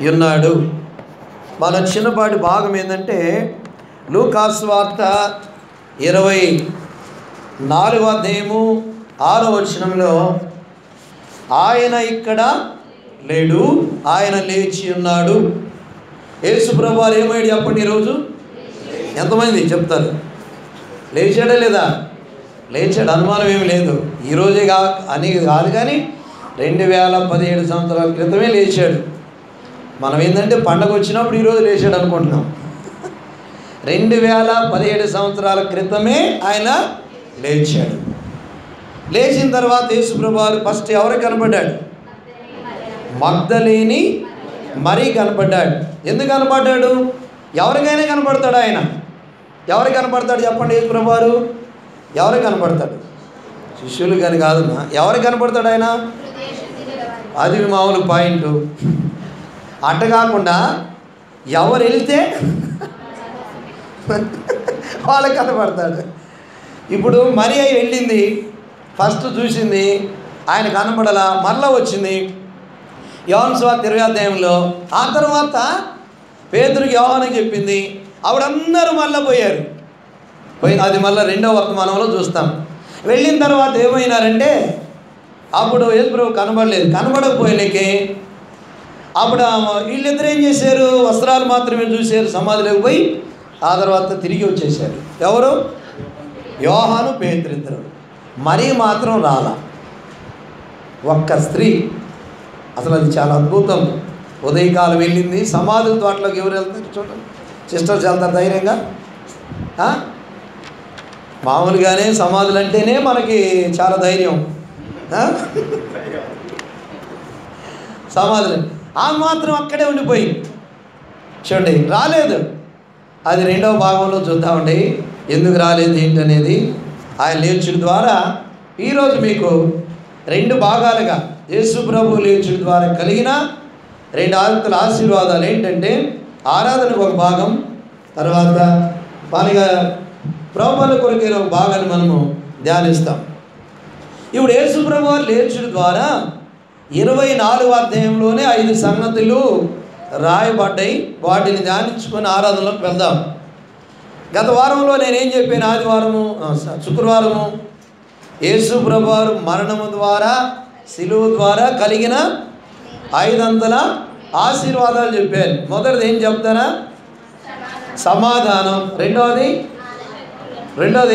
ఉన్నాడు. మన చిన్నపాటి భాగం ఏంటంటే లూకా సువార్త 24వ అధ్యాయము 6వ వచనంలో ఆయన ఇక్కడ లేడు, ఆయన లేచి ఉన్నాడు. యేసు ప్రభువారు ఏమయ్యాడు చెప్పండి? ఈరోజు ఎంతమంది చెప్తారు? లేచాడా లేదా? లేచాడు, అనుమానం ఏమి లేదు. ఈరోజే అని కాదు, కానీ 2017 సంవత్సరాల క్రితమే లేచాడు. మనం ఏంటంటే పండగ వచ్చినప్పుడు ఈరోజు లేచాడు అనుకుంటున్నాం. 2017 సంవత్సరాల క్రితమే ఆయన లేచాడు. లేచిన తర్వాత యేసు ప్రభువారు ఫస్ట్ ఎవరికి కనపడ్డాడు? మగ్దలేని మరీ కనపడ్డాడు. ఎందుకు కనపడ్డాడు? ఎవరికైనా కనపడతాడు ఆయన. ఎవరికి కనపడతాడు చెప్పండి? యేసు ప్రభువారు ఎవరికి కనపడతాడు? శిష్యులు కానీ కాదన్నా, ఎవరికి కనపడతాడు ఆయన? అది మామూలు పాయింట్. అట్ట కాకుండా ఎవరు వెళ్తే వాళ్ళకి కనపడతాడు. ఇప్పుడు మరి అయి వెళ్ళింది, ఫస్ట్ చూసింది, ఆయన కనపడలా, మళ్ళా వచ్చింది యోహాను సువార్త 20వ అధ్యాయంలో. ఆ తర్వాత పేతురుకి యోహానుకి చెప్పింది, ఆవిడందరూ మళ్ళీ పోయారు. అది మళ్ళీ 2వ వర్తమానంలో చూస్తాం. వెళ్ళిన తర్వాత ఏమైనారంటే అప్పుడు యేసు ప్రభు కనబడలేదు. కనబడకపోయినకే అప్పుడు వీళ్ళిద్దరు ఏం చేశారు? వస్త్రాలు మాత్రమే చూశారు, సమాధిలోకి పోయి ఆ తర్వాత తిరిగి వచ్చేసారు. ఎవరు? యోహాను, పేతురు ఇద్దరు. మరీ మాత్రం రాలా, ఒక్క స్త్రీ. అసలు అది చాలా అద్భుతం. ఉదయకాలం వెళ్ళింది, సమాధుల తోటలోకి ఎవరు వెళ్తారు చూడండి? సిస్టర్స్ వెళ్తారు ధైర్యంగా. మామూలుగానే సమాధులు అంటేనే మనకి చాలా ధైర్యం. సమాధులు ఆ మాత్రం అక్కడే ఉండిపోయి చూడండి, రాలేదు. అది 2వ భాగంలో చూద్దామండి, ఎందుకు రాలేదు ఏంటనేది. ఆయన లేచుడి ద్వారా ఈరోజు మీకు 2 భాగాలుగా యేసు ప్రభు లేచుడి ద్వారా కలిగిన 2 ఆశీర్వాదాలు ఏంటంటే, ఆరాధనకు ఒక భాగం, తర్వాత మనగా ప్రభువుల కొరకైన ఒక భాగాన్ని మనము ధ్యానిస్తాం. ఇప్పుడు యేసు ప్రభు వారు లేచుడి ద్వారా 24వ అధ్యాయంలోనే 5 సంగతులు రాయబడ్డాయి. వాటిని ధ్యానించుకొని ఆరాధనలోకి వెళ్దాం. గత వారంలో నేనేం చెప్పాను? ఆదివారము శుక్రవారము యేసు ప్రభు వారు మరణము ద్వారా, శిలువ ద్వారా కలిగిన 5 ఆశీర్వాదాలు చెప్పాను. మొదటిది ఏం చెప్తారా? సమాధానం. రెండవది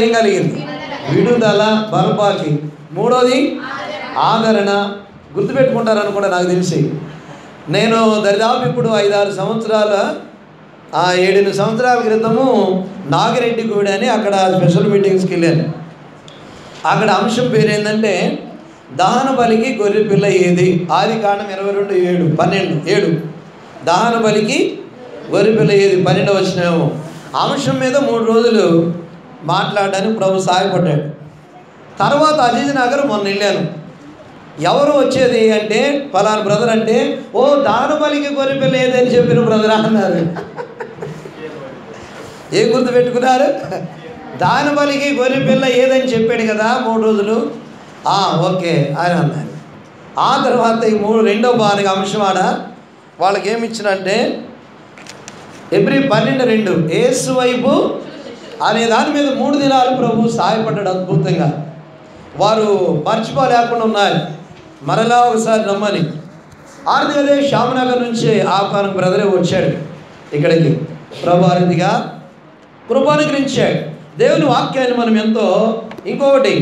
ఏం కలిగింది? విడుదల బలపాకి. మూడోది ఆదరణ. గుర్తుపెట్టుకుంటారని కూడా నాకు తెలిసి. నేను దరిదాపు ఇప్పుడు 5-6 సంవత్సరాల 7 సంవత్సరాల క్రితము నాగిరెడ్డి గూడి అని అక్కడ స్పెషల్ మీటింగ్స్కి వెళ్ళాను. అక్కడ అంశం పేరు ఏంటంటే దహన బలికి గొర్రె పిల్ల ఏది? ఆదికాండం 22:7 దహన బలికి గొర్రె పిల్ల ఏది? 12వ వచనమేమో. అంశం మీద 3 రోజులు మాట్లాడడానికి ప్రభు సహాయపడ్డాడు. తర్వాత అజీజ్ నగర్ మొన్న వెళ్ళాను. ఎవరు వచ్చేది అంటే ఫలానా బ్రదర్ అంటే, ఓ దహన బలికి గొర్రె పిల్ల ఏదని చెప్పిన బ్రదర్ అన్నారు. ఏం గుర్తుపెట్టుకున్నారు? దహన బలికి గొర్రె పిల్ల ఏదని చెప్పాడు కదా 3 రోజులు. ఓకే అని అన్నారు. ఆ తర్వాత ఈ 2వ భాగం అంశం ఆడ వాళ్ళకి ఏమి ఇచ్చినంటే ఎబ్రీ 12:2 యేసు వైపు అనే దాని మీద 3 దినాలు ప్రభు సహాయపడ్డాడు అద్భుతంగా. వారు మర్చిపోలేకుండా ఉన్నారు. మరలా ఒకసారి రమ్మని ఆర్థికదే శ్యామనగర్ నుంచి ఆహ్వానం బ్రదరే వచ్చాడు ఇక్కడికి. ప్రభు అతిథిగా కృపానుగ్రహించాడు. దేవుని వాక్యాన్ని మనం ఎంతో, ఇంకొకటి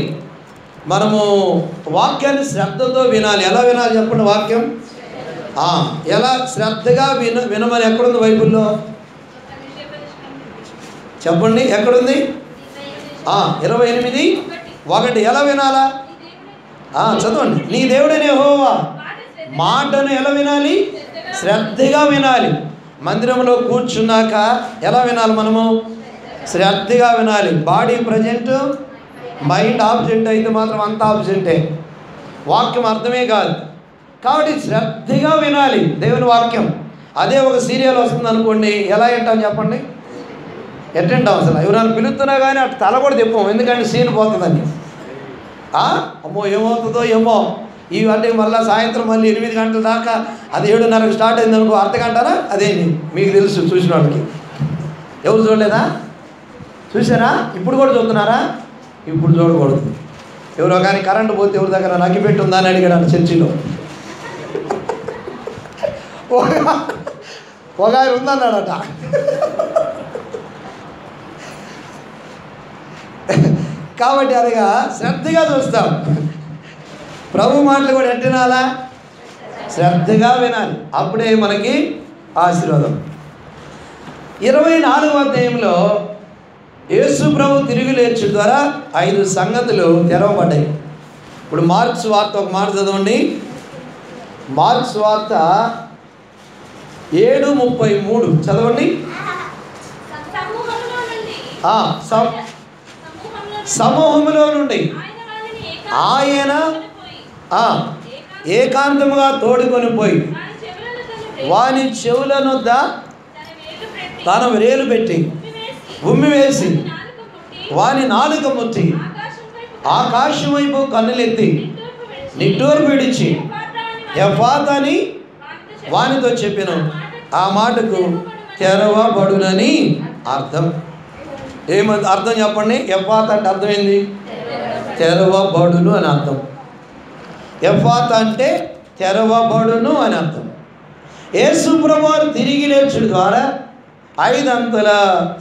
మనము వాక్యాన్ని శ్రద్ధతో వినాలి. ఎలా వినాలి చెప్పండి? వాక్యం ఎలా శ్రద్ధగా వినమని ఎక్కడుంది బైబిల్లో? చెప్పండి, ఎక్కడుంది? 28:1 ఎలా వినాలా? చదవండి. నీ దేవుడైన యెహోవా మాటను ఎలా వినాలి? శ్రద్ధగా వినాలి. మందిరంలో కూర్చున్నాక ఎలా వినాలి మనము? శ్రద్ధగా వినాలి. బాడీ ప్రజెంట్, మైండ్ ఆబ్సెంట్ అయితే మాత్రం అంత ఆబ్సెంటే, వాక్యం అర్థమే కాదు. కాబట్టి శ్రద్ధగా వినాలి దేవుని వాక్యం. అదే ఒక సీరియల్ వస్తుంది అనుకోండి, ఎలా వింటాం చెప్పండి? ఎట్టంటాం? అసలు ఎవరైనా పిలుస్తున్నా కానీ అటు తల కూడా తిప్పం, ఎందుకంటే సీన్ పోతుందని. అమ్మో ఏమవుతుందో ఏమో ఇవంటే మళ్ళీ సాయంత్రం మళ్ళీ 8 గంటల దాకా అది 7:30కి స్టార్ట్ అయింది అనుకో, అర్ధగంటనా అదేంటి మీకు తెలుసు, చూసిన వాళ్ళకి. ఎవరు చూడలేదా? చూసారా? ఇప్పుడు కూడా చూస్తున్నారా? ఇప్పుడు చూడకూడదు. ఎవరో కానీ కరెంటు పోతే ఎవరి దగ్గర నగ్గిపెట్టి ఉందా అని అడిగాడు చర్చిలో. ఒక ఆయన ఉందన్నాడట. కాబట్టి అదిగా శ్రద్ధగా చూస్తాం. ప్రభు మాటలు కూడా ఎట్టినాలా? శ్రద్ధగా వినాలి. అప్పుడే మనకి ఆశీర్వాదం. 24వ అధ్యాయంలో యేసు ప్రభు తిరిగి లేచుట ద్వారా 5 సంగతులు తెరవబడ్డాయి. ఇప్పుడు మార్క్స్ వార్త ఒక మాట చదవండి. మార్క్స్ వార్త 7:33 చదవండి. సమూహములో నుండి ఆయన ఏకాంతముగా తోడుకొని పోయి వాని చెవులనొద్ద తన వేలు పెట్టి ఉమ్మి వేసి వాని నాలుక ముట్టి ఆకాశం వైపు కన్నులెత్తి నిట్టూరు విడిచి ఎఫాతా అని వానితో చెప్పిన ఆ మాటకు తెరవబడునని అర్థం. ఏమంది అర్థం చెప్పండి? ఎఫాతా అంటే అర్థం ఏంది? తెరవబడును అని అర్థం. ఎఫాతా అంటే తెరవబడును అని అర్థం. యేసు ప్రభువు తిరిగి లేచుట ద్వారా 5 అంతల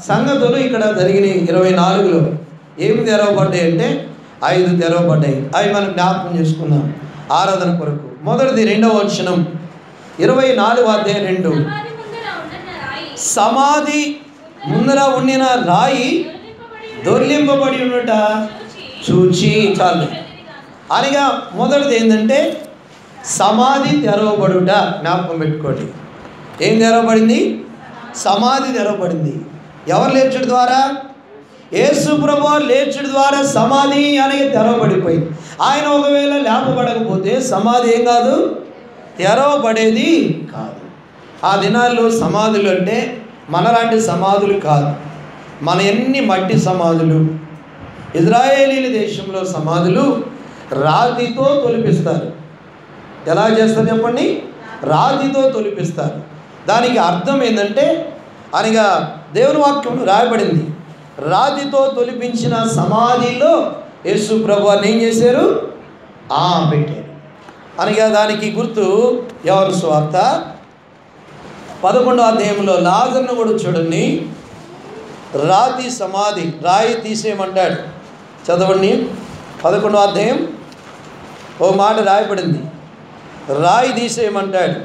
సంగతులు ఇక్కడ జరిగినాయి. 24లో ఏమి తెరవబడ్డాయి అంటే 5 తెరవబడ్డాయి. అవి మనం జ్ఞాపకం చేసుకుందాం ఆరాధన కొరకు. మొదటిది 2వ వచనం 24వ అధ్యాయం 2. సమాధి ముందర ఉండిన రాయి దొర్లింపబడి ఉన్నట చూచి చాలు. అనగా మొదటిది ఏంటంటే సమాధి తెరవబడుట. జ్ఞాపకం పెట్టుకోండి. ఏం తెరవబడింది? సమాధి తెరవబడింది. ఎవరు లేచుడు ద్వారా? యేసు ప్రభువు లేచుడు ద్వారా సమాధి అనేది తెరవబడిపోయింది. ఆయన ఒకవేళ లేపబడకపోతే సమాధి ఏం కాదు, తెరవబడేది కాదు. ఆ దినాల్లో సమాధులు అంటే మనలాంటి సమాధులు కాదు. మన ఎన్ని మట్టి సమాధులు. ఇజ్రాయేలీల దేశంలో సమాధులు రాతితో తొలిపిస్తారు. ఎలా చేస్తారు చెప్పండి? రాతితో తొలిపిస్తారు. దానికి అర్థం ఏంటంటే అనగా దేవుని వాక్యం రాయబడింది, రాతితో తొలిపించిన సమాధిలో యేసు ప్రభువుని ఏం చేశారు? పెట్టారు. అనగా దానికి గుర్తు యోహాను సువార్త 11వ అధ్యాయంలో లాజరును కూడా చూడండి. రాతి సమాధి, రాయి తీసేయమంటాడు. చదవండి 11వ అధ్యాయం. ఓ మాట రాయబడింది, రాయి తీసేయమంటాడు.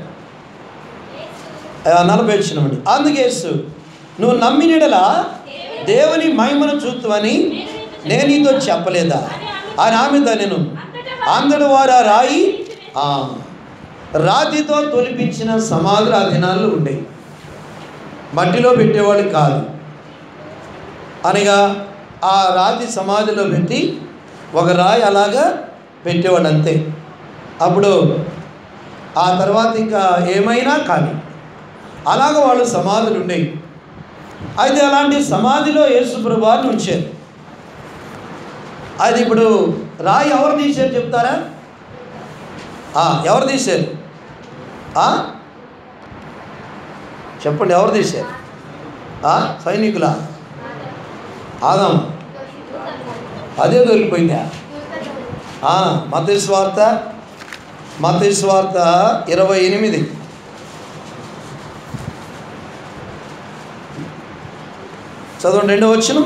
40 వచ్చినమండి. అందుకేసు నువ్వు నమ్మినడలా దేవుని మహిమను చూస్తావని నేను నీతో చెప్పలేదా అని ఆమెతో నేను అందరి వారు ఆ రాయి రాతితో తొలిపించిన సమాధులు ఆ దినాల్లో ఉండేవి. మట్టిలో పెట్టేవాళ్ళు కాదు. అనగా ఆ రాతి సమాధిలో పెట్టి ఒక రాయి అలాగా పెట్టేవాడు అంతే. అప్పుడు ఆ తర్వాత ఇంకా ఏమైనా కానీ అలాగ వాళ్ళు సమాధులు ఉండేవి. అయితే అలాంటి సమాధిలో యేసు ప్రభువుని ఉంచారు. అది ఇప్పుడు రాయి ఎవరు తీశారు చెప్తారా? ఎవరు తీశారు? చెప్పండి, ఎవరు తీశారు? సైనికులా? ఆదాము. అదే దొరికిపోయిందా? మత్తయి సువార్త 28 చదవండి. 2వ వచనం.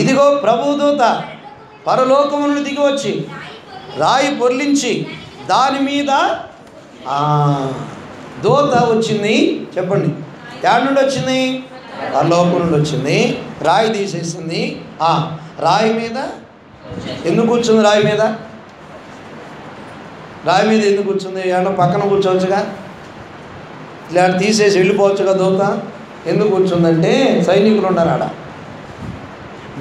ఇదిగో ప్రభుదూత పరలోకము నుండి దిగి వచ్చి రాయి పొర్లించి దాని మీద దూత వచ్చింది. చెప్పండి, ఎక్కడి నుండి వచ్చింది? పరలోకం నుండి వచ్చింది. రాయి తీసేసింది. రాయి మీద ఎందుకు కూర్చుంది? రాయి మీద ఎందుకు కూర్చుంది? ఏమన్నా పక్కన కూర్చోవచ్చుగా, ఇలా తీసేసి వెళ్ళిపోవచ్చుగా దూత. ఎందుకు కూర్చుందంటే సైనికులు ఉన్నారు ఆడ.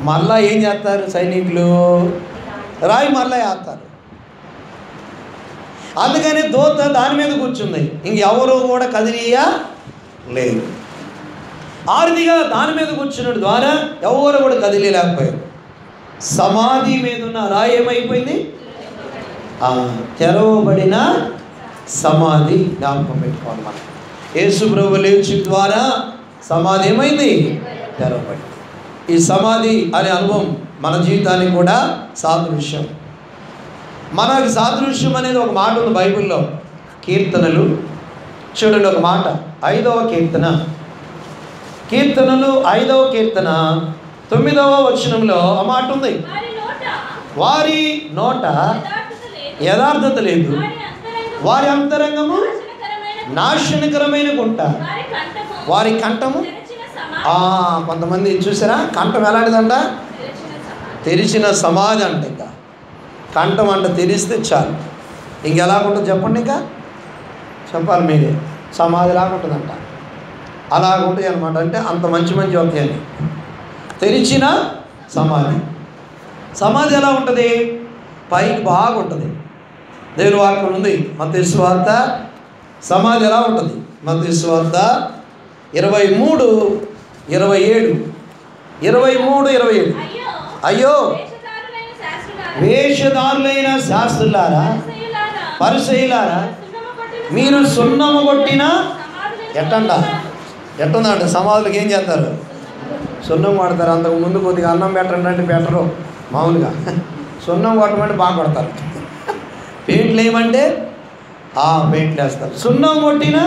మళ్ళా ఏం చేస్తారు సైనికులు? రాయి మళ్ళా వేస్తారు. అందుకని దూత దాని మీద కూర్చుంది. ఇంకెవరు కూడా కదిలియా లేదు. ఆరుదిగా దాని మీద కూర్చున్నట్టు ద్వారా ఎవరు కూడా కదిలేకపోయారు. సమాధి మీద ఉన్న రాయి ఏమైపోయింది? తెరవబడిన సమాధి జ్ఞాపకం పెట్టుకోవాలి. మనం యేసు ప్రభువు లేచి ద్వారా సమాధి ఏమైంది? తెరవబడింది. ఈ సమాధి అనే అనుభవం మన జీవితానికి కూడా సాదృశ్యం. మనకి సాదృశ్యం అనేది ఒక మాట ఉంది బైబిల్లో, కీర్తనలు. చూడండి ఒక మాట, 5వ కీర్తన, కీర్తనలు 5వ కీర్తన 9వ వచనంలో ఆ మాట ఉంది, వారి నోట యథార్థత లేదు, వారి అంతరంగము నాశనకరమైన గుంట, వారి కంఠము. కొంతమంది చూసారా, కంఠం ఎలాంటిదంట? తెరిచిన సమాధి అంట. ఇంకా కంఠం అంట తెరిస్తే చాలు, ఇంకెలాగుంటుంది చెప్పండి, ఇంకా చెప్పాలి మీరే. సమాధి లాగుంటుందంట, అలాగుంటుంది అనమాట. అంటే అంత మంచి మంచి వస్తాయని తెరిచిన సమాధి. సమాధి ఎలా ఉంటుంది? పైకి బాగుంటుంది. దేవుని వాక్యం ఉంది, మత్తయి సువార్త సమాధి ఎలా ఉంటుంది? మత్తయి సువార్త 23, 27, 23, 27. అయ్యో వేషధారులైన శాస్త్రులారా, పరిసయ్యులారా, మీరు సున్నము కొట్టిన ఎట్టుందంట సమాధులకు ఏం చేస్తారు? సున్నం కొడతారు. అంతకు ముందు కొద్దిగా అన్నం పెట్టండి అంటే పెట్టరు, మామూలుగా సున్నం కొట్టమంటే బాగా కొడతారు. పెయింట్లు వేయమంటే పెయింట్లు వేస్తారు. సున్నం కొట్టిన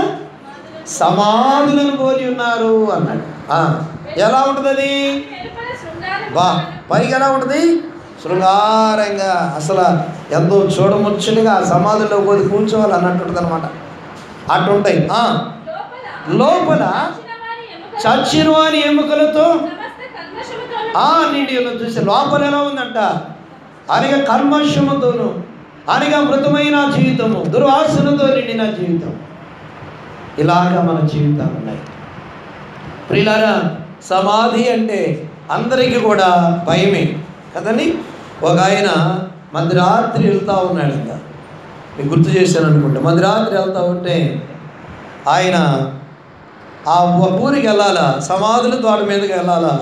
సమాధులను పోలి ఉన్నారు అన్నాడు. ఎలా ఉంటుంది అది? పైకి ఎలా ఉంటుంది? శృంగారంగా, అసలు ఎంతో చూడముచ్చనిగా సమాధుల్లో పోయి కూర్చోవాలి అన్నట్టు ఉంటుంది అనమాట. అట్టుంటాయి. లోపల చచ్చిన వారి ఎముకలతో నిండి చూసి లోపల ఎలా ఉందంట? అనగా కల్మషముతోను, అనగా మృతమైన జీవితము, దుర్వాసనతో నిండిన జీవితం. ఇలాగా మన జీవితాలు ఉన్నాయి. ప్రియులారా, సమాధి అంటే అందరికీ కూడా భయమే కదండి. ఒక ఆయన మధ్యరాత్రి వెళ్తూ ఉన్నాడు. ఇంకా మీకు గుర్తు చేశాను అనుకుంటే, మధ్యరాత్రి వెళ్తూ ఉంటే ఆయన ఆ ఊరికి వెళ్ళాలా, సమాధుల తోట మీదకి వెళ్ళాలా.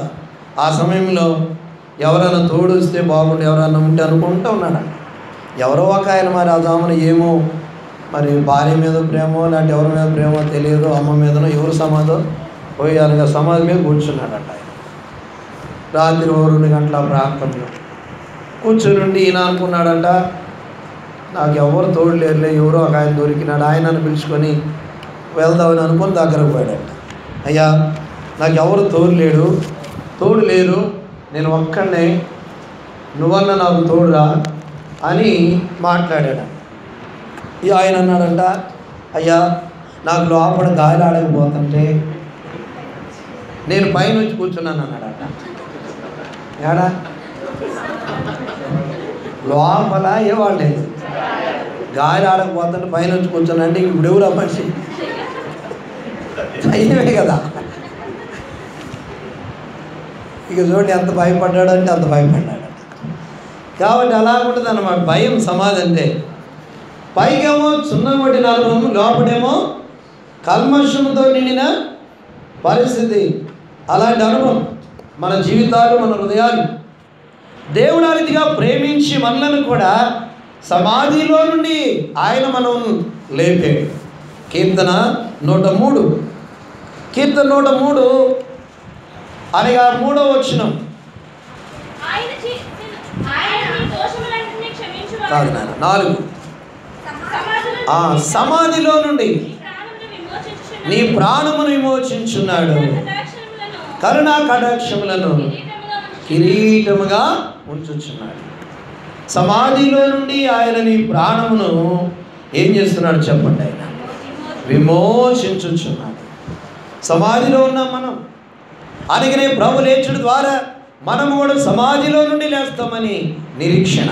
ఆ సమయంలో ఎవరైనా తోడు వస్తే బాగుండు, ఎవరైనా ఉంటే అనుకుంటూ ఉన్నాడు. ఎవరో ఒక ఆయన మరి ఆ జామున ఏమో మరి భార్య మీద ప్రేమో లేదంటే ఎవరి మీద ప్రేమో తెలియదు, అమ్మ మీదనో ఎవరు సమాధో పోయి అనగా సమాధి మీద కూర్చున్నాడట. ఆయన రాత్రి 2 గంటల ప్రాంతంలో కూర్చుని ఈయన అనుకున్నాడంట, నాకు ఎవరు తోడు లేరులే, ఎవరో ఒక ఆయన దొరికినాడు, ఆయనను పిలుచుకొని వెళ్దామని అనుకుని దగ్గరకు పోయాడంట. అయ్యా, నాకు ఎవరు తోడు లేరు, నేను ఒక్కడనే, నువ్వన్నా నాకు తోడురా అని మాట్లాడాడు. ఆయన అన్నాడంట, అయ్యా నాకు లోపల గాలి ఆడకపోతుంటే నేను పైన వచ్చి కూర్చున్నాను అన్నాడట. ఏడా లోపల ఏవాళ్ళలేదు, గాలి ఆడకపోతుంటే పైన వచ్చి కూర్చున్నాంటే ఇప్పుడు ఎవరు ఆ మనిషి? అయ్యే కదా. ఇక చూడండి ఎంత భయపడ్డాడు అంటే అంత భయపడ్డాడు. కాబట్టి అలా ఉంటుంది అన్నమాట భయం. సమాధి అంటే పైకేమో సున్నం కొట్టిన అనుభవం, లోపడేమో కల్మషంతో నిండిన పరిస్థితి. అలాంటి అనుభవం మన జీవితాలు, మన హృదయాలు. దేవుడు ఆ రీతిగా ప్రేమించి మనలను కూడా సమాధిలో నుండి ఆయన మనం లేపాడు. కీర్తన 103, కీర్తన 103 అనగా 3వ వచనం. కాదు నాయన, 4. సమాధిలో నుండి నీ ప్రాణమును విమోచించున్నాడు, కరుణా కటాక్షములను కిరీటముగా ఉంచుచున్నాడు. సమాధిలో నుండి ఆయన నీ ప్రాణమును ఏం చేస్తున్నాడు చెప్పండి? ఆయన విమోచించుచున్నాడు. సమాధిలో ఉన్నాం మనం. అందుకనే ప్రభు లేచుడు ద్వారా మనము కూడా సమాధిలో నుండి లేస్తామని నిరీక్షణ.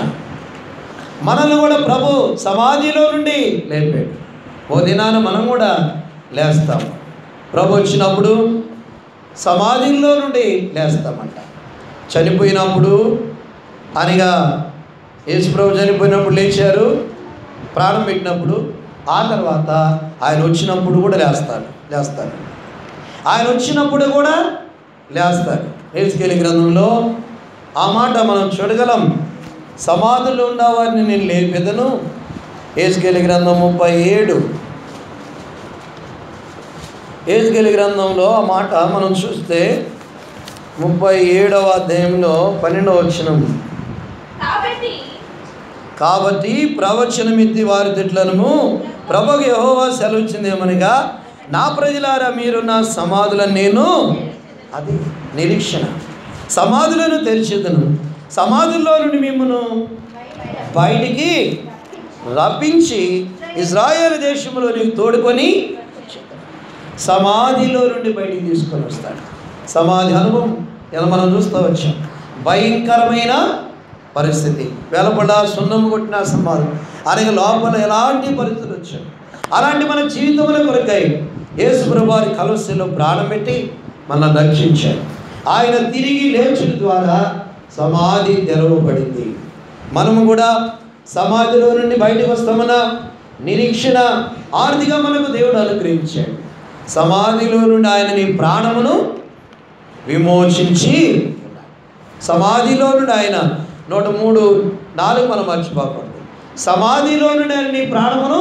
మనల్ని కూడా ప్రభు సమాధిలో నుండి లేపాడు. ఓ దినాన మనం కూడా లేస్తాం. ప్రభు వచ్చినప్పుడు సమాధిలో నుండి లేస్తామంట. చనిపోయినప్పుడు అనగా యేసు ప్రభు చనిపోయినప్పుడు లేచారు, ప్రాణం పెట్టినప్పుడు. ఆ తర్వాత ఆయన వచ్చినప్పుడు కూడా లేస్తాడు. ఆయన వచ్చినప్పుడు కూడా లేస్తాడు. హెజ్కేలు గ్రంథంలో ఆ మాట మనం చూడగలం. సమాధుల్లో ఉన్న వారిని నేను లేపెదను. యెహెజ్కేలు గ్రంథం 37, యెహెజ్కేలు గ్రంథంలో ఆ మాట మనం చూస్తే 37వ అధ్యాయంలో 12వ వచనం. కాబట్టి ప్రవచనమిత్తి వారి తిట్లను ప్రభువు యెహోవా సెలవిచ్చిందేమనగా, నా ప్రజలారా మీరు నా సమాధులను నేను, అది నిరీక్షణ, సమాధులను తెరిచెదను, సమాధుల్లో నుండి మిమ్మను బయటికి రప్పించి ఇశ్రాయేలు దేశంలో నీకు తోడుకొని సమాధిలో నుండి బయటికి తీసుకొని వస్తాడు. సమాధి అనుభవం ఇలా మనం చూస్తూ వచ్చాం. భయంకరమైన పరిస్థితి, వెలపడ సున్నం కొట్టిన సమాధి, అలాగే లోపల ఎలాంటి పరిస్థితులు వచ్చాయి. అలాంటి మన జీవితంలో కొరకై యేసు ప్రభువారి కలువలో ప్రాణం పెట్టి మనల్ని రక్షించాడు. ఆయన తిరిగి లేచుట ద్వారా సమాధి తెరవబడింది. మనము కూడా సమాధిలో నుండి బయటకు వస్తామన్న నిరీక్షణ ఆర్థిక మనకు దేవుడు అనుగ్రహించాడు. సమాధిలో నుండి ఆయన నీ ప్రాణమును విమోచించి, సమాధిలో నుండి ఆయన 103:4 మనం మర్చిపోకూడదు. సమాధిలో నుండి ఆయన నీ ప్రాణమును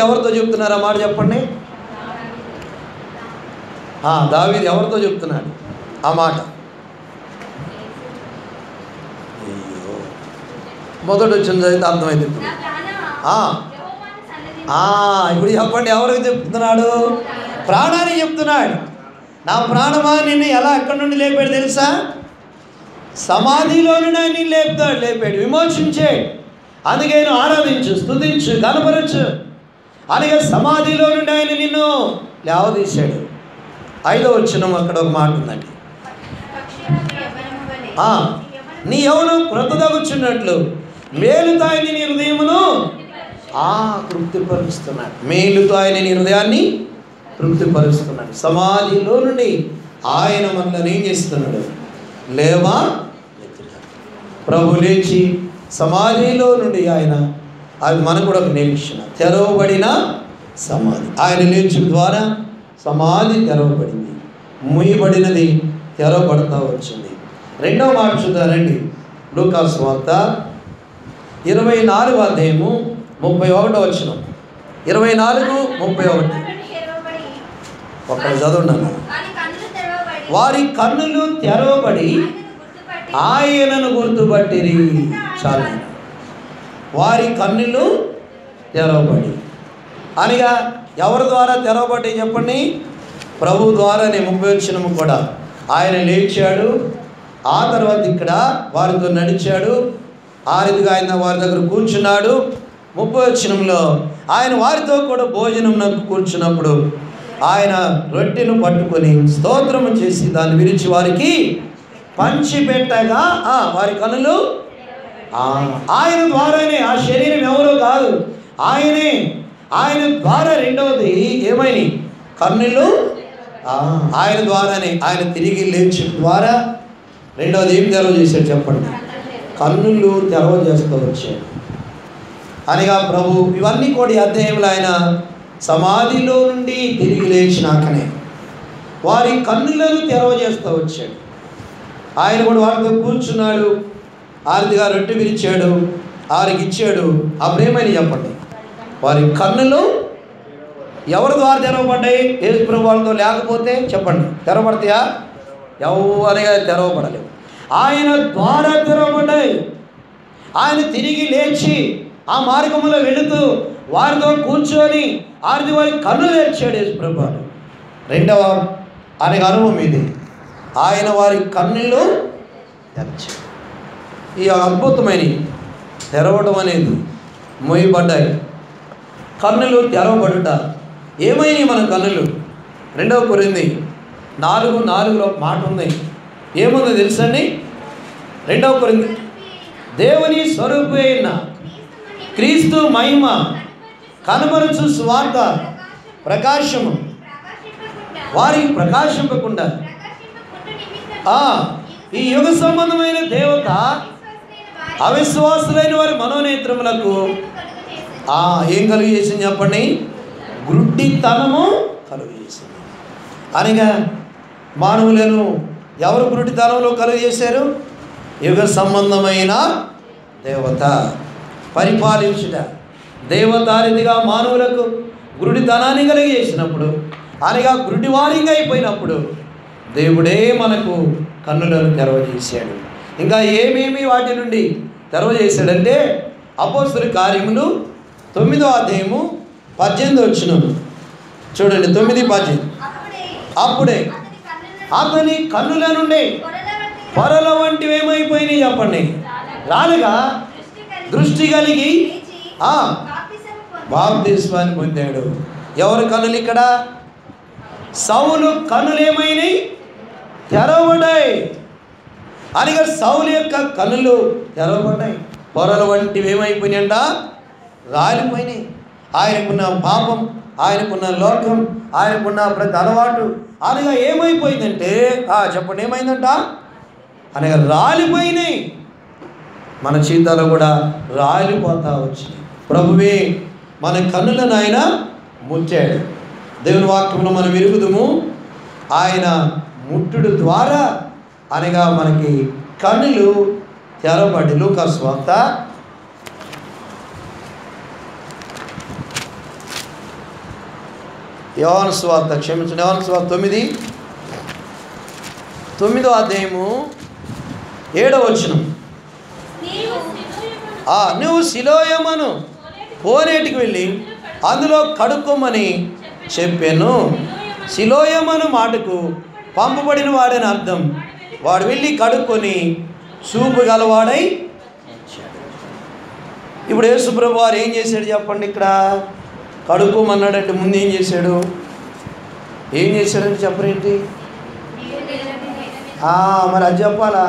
ఎవరితో చెప్తున్నారు ఆ మాట చెప్పండి. దావీదు ఎవరితో చెప్తున్నాడు ఆ మాట? మొదటి వచ్చిన చదివితే అర్థమైంది. ఇప్పుడు చెప్పండి, ఎవరికి చెప్తున్నాడు? ప్రాణానికి చెప్తున్నాడు. నా ప్రాణమా నిన్ను ఎలా ఎక్కడి నుండి లేపాడు తెలుసా? సమాధిలో నుండి ఆయన లేపాడు, విమోచించాడు. అందుకే నేను ఆరాధించు, స్తుతించు, కనపరచు. అలాగే సమాధిలో నుండి ఆయన నిన్ను లేవదీశాడు. 5వ వచనం అక్కడ ఒక మాట ఉందండి. నీ యవ్వనం క్రొత్తదగుచున్నట్లు మేలుతో ఆయన నీ హృదయమును తృప్తిపరుస్తున్నాడు. మేలుతో ఆయన నీ హృదయాన్ని తృప్తిపరుస్తున్నాడు. సమాధిలో నుండి ఆయన మనల్ని ఏం చేస్తున్నాడు? లేవా ప్రభు లేచి సమాధిలో నుండి ఆయన, అది మనకు కూడా ఒక నిరీక్షణ. తెరవబడిన సమాధి, ఆయన లేచి ద్వారా సమాధి తెరవబడింది, మూయబడినది తెరవబడతా వచ్చింది. 2వ మాట చూద్దారండి. లూకా సువార్త 24వ అధ్యాయము 31వ వచనం. 24:31 ఒక్కడ చదువున్నాను. వారి కన్నులు తెరవబడి ఆయనను గుర్తుపట్టిరి. చాలు, వారి కన్నులు తెరవబడి అనగా ఎవరి ద్వారా తెరవబడి చెప్పండి? ప్రభు ద్వారానే. 30వ వచనము కూడా ఆయన లేచాడు, ఆ తర్వాత ఇక్కడ వారితో నడిచాడు, ఆ రీతిగా ఆయన వారి దగ్గర కూర్చున్నాడు. 30వ వచనంలో ఆయన వారితో కూడా భోజనం కూర్చున్నప్పుడు ఆయన రొట్టెను పట్టుకొని స్తోత్రము చేసి దాన్ని విరిచి వారికి పంచిపెట్టగా వారి కన్నులు, ఆయన ద్వారానే, ఆ శరీరం ఎవరో కాదు, ఆయనే. ఆయన ద్వారా రెండవది ఏమైనా కన్నులు, ఆయన ద్వారానే. ఆయన తిరిగి లేచి ద్వారా రెండవది ఏం తెరవ చేశాడు చెప్పండి? కన్నులు తెరవ చేస్తూ వచ్చాడు. అనగా ప్రభు ఇవన్నీ కూడా ఈ అధ్యాయంలో ఆయన సమాధిలో నుండి తిరిగి లేచినాకనే వారి కన్నులను తెరవ చేస్తూ వచ్చాడు. ఆయన కూడా వారితో కూర్చున్నాడు, ఆరిదిగా రొట్టె విరిచాడు, ఆరికి ఇచ్చాడు. అప్పుడేమని చెప్పండి? వారి కన్నులు ఎవరి ద్వారా తెరవబడ్డాయి? యేసు ప్రభు వాళ్ళతో లేకపోతే చెప్పండి, తెరవబడతాయా? ఎవరిగా తెరవబడలేవు. ఆయన ద్వారా తెరవబడ్డాయి. ఆయన తిరిగి లేచి ఆ మార్గంలో వెళుతూ వారితో కూర్చొని ఆరిది వారి కన్నులు తెరిచాడు యేసు ప్రభు. రెండవ ఆయనకు అనుభవం ఇది. ఆయన వారి కన్నులు తెరిచాడు. ఈ అద్భుతమైన తెరవడం అనేది మోయబడ్డాయి. కన్నులు తెరవబడుట ఏమైనాయి మన కన్నులు? 2వ కొరింథీ 4:4లో మాట ఉంది. ఏముందో తెలుసండి? 2వ కొరింథీ, దేవుని స్వరూపైన క్రీస్తు మహిమ కనబరచు స్వార్థ ప్రకాశము వారికి ప్రకాశింపకుండా ఈ యుగ సంబంధమైన దేవత అవిశ్వాసులైన వారి మనోనేత్రములకు ఏం కలుగు చేసింది చెప్పండి? గుడ్డితనము కలుగు చేసింది. అనగా మానవులను ఎవరు గుడ్డితనంలో కలుగు చేశారు? యుగ సంబంధమైన దేవత, పరిపాలించుట, దేవతారీతిగా మానవులకు గురుడితనాన్ని కలిగేసినప్పుడు, అనగా గురుడివారిగా అయిపోయినప్పుడు దేవుడే మనకు కన్నులను తెరవజేశాడు. ఇంకా ఏమేమి వాటి నుండి తెరవజేశాడంటే అపోస్తలుల కార్యములు 9వ అధ్యాయము 18వ వచనం చూడండి. 9:18. అప్పుడే అతని కన్నుల నుండి పొరల వంటివి ఏమైపోయినాయి చెప్పండి, రాలుగా దృష్టి కలిగి బాప్తిస్మాన్ని పొందాడు. ఎవరి కన్నులు ఇక్కడ? సౌలు కన్నులు ఏమైనాయి? తెరవబడ్డాయి. అనగా సౌలు యొక్క కన్నులు తెరవబడ్డాయి. పొరల వంటివి ఏమైపోయినాయంట? రాలిపోయినాయి. ఆయనకున్న పాపం, ఆయనకున్న లోకం, ఆయనకున్న ప్రతి అలవాటు అనగా ఏమైపోయిందంటే చెప్పండి, ఏమైందంట? అనగా రాలిపోయినాయి. మన జీవితాలు కూడా రాలిపోతా వచ్చినాయి. ప్రభువే మన కన్నులను ఆయన ముట్టాడు. దేవుని వాక్యంలో మనం ఎరుగుదుము, ఆయన ముట్టుడు ద్వారా అనగా మనకి కన్నులు తెరవబడి. లూకాసు సువార్త యోహాను సువార్త 9వ అధ్యాయము 7వ వచనం. నువ్వు సిలోయమను కోనేటికి వెళ్ళి అందులో కడుక్కోమని చెప్పాను. సిలోయమను మాటకు పంపబడిన వాడని అర్థం. వాడు వెళ్ళి కడుక్కొని చూపు గలవాడై. ఇప్పుడు యేసుప్రభు వారు ఏం చేశాడు చెప్పండి? ఇక్కడ కడుక్కోమన్నాడంటే ముందు ఏం చేశాడు? చెప్పరేంటి? మరి అది చెప్పాలా?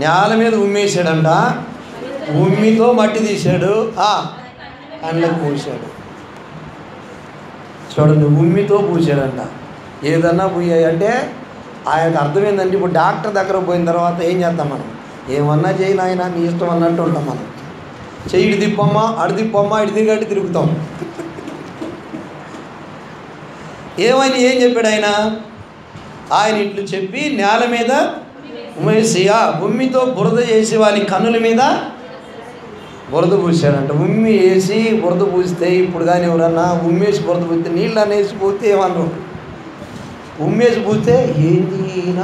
నేల మీద ఉమ్మేశాడంట, ఉమ్మితో మట్టి తీశాడు, కళ్ళకు పూసాడు. చూడండి, ఉమ్మితో పూసాడంట. ఏదన్నా పూయాయి అంటే ఆయనకు అర్థమైందంటే, ఇప్పుడు డాక్టర్ దగ్గర పోయిన తర్వాత ఏం చేస్తాం మనం? ఏమన్నా చేయి నాయన, నీ ఇష్టం అన్నట్టు ఉంటాం మనం. చెయ్యి తిప్పమ్మా, అడి తిప్పమ్మా, ఇటు తిరిగట్టు తిరుగుతాం. ఏమని ఏం చెప్పాడు ఆయన? ఆయన ఇట్లు చెప్పి నేల మీద ఉమ్మేసి ఉమ్మితో బురద చేసి వాని కన్నుల మీద బురద పూసాడంట. ఉమ్మి వేసి బురద పూస్తే ఇప్పుడు కానీ ఎవరన్నా ఉమ్మేసి బురద పూస్తే నీళ్ళు అనేసి పోతే ఏమన్నారు? ఉమ్మేసి పూస్తే ఏంది ఈయన,